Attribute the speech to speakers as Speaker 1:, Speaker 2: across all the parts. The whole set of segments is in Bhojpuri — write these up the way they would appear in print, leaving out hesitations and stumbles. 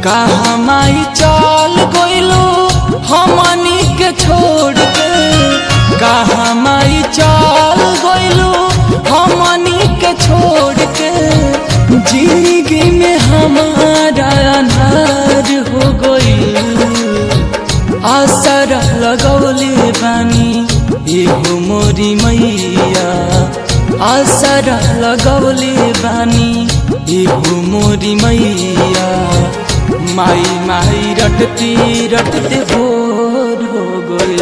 Speaker 1: कहाँ माई चल गइलू हमनी के छोड़ के, कहाँ माई चल गइलू हमनी के छोड़ के। जिंदगी में हमारा अंधार हो गइल, आसरा लगौले बानी एगो मोरी मैया, आसरा लगौले बानी एगो मोरी मैया। माई माई रटते रटते भोर हो गए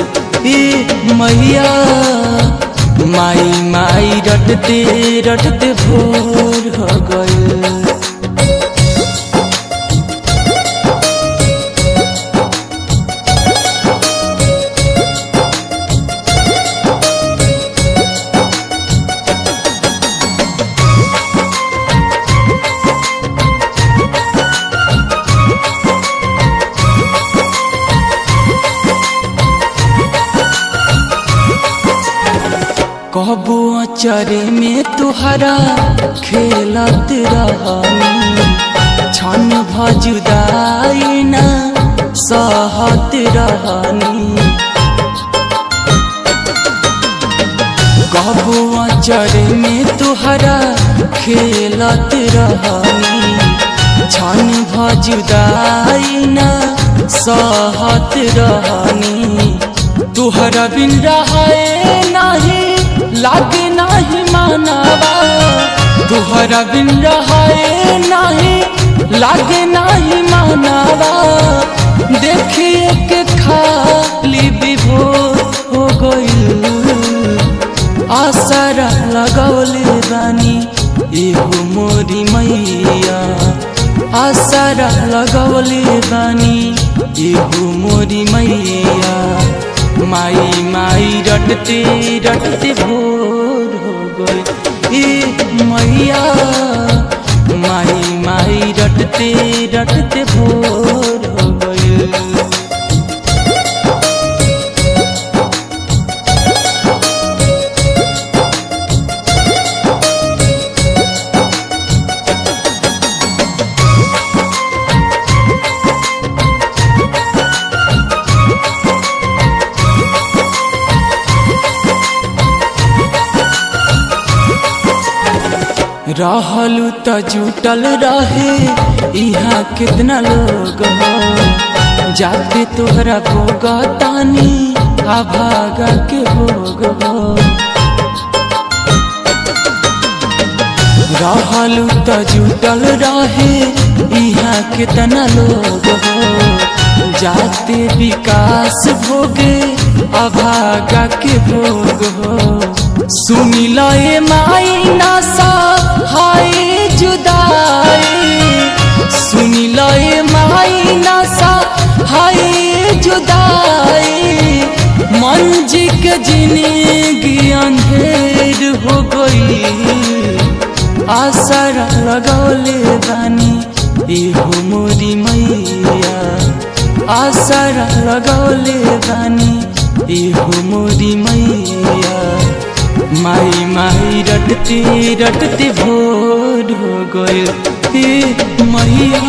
Speaker 1: मैया, माई माई रटते रटते भोर हो गए। कबो अचरे में तुहरा खेलत रहनी, क्षण भजुदाई न सहत रहनी। कबो अचरे में तुहरा खेलत रहनी, क्षण भजुदाई न सहत रहनी। तुहरा बिन रहे नहीं लागे नहीं मानवा, तुहरा बिन रहे नहीं लागे नहीं मानवा। देखिए के खाली विभोर हो गइल, आसरा लगौले बानी एगो मोरी मैया, आसरा लगौले बानी एगो मोरी मैया। माई माई रटते रटते भोर हो गए मैया, माई माई रटते रटते भोर हो गए। रहलू त जुटल रहे यहाँ कितना लोग हो, जाते तोहरा भोग तानी अभागा के भोग हो। रहलू त जुटल रहे यहाँ कितना लोग हो, जाते विकास भोगे अभागा के भोग हो। सुनी लए माई नासा हाय जुदाई, सुनी लए माई नासा हाय जुदाई। मंजी के जिंदगी अंधेर हो गई, आसरा लगौले बानी एगो मोरी मैया, आसरा लगौले बानी एगो मोरी मैया। माई माई रटते रटते भोर हो गए मैया,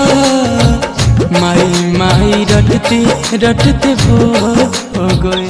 Speaker 1: माई माई रटते रटते भोर हो गए।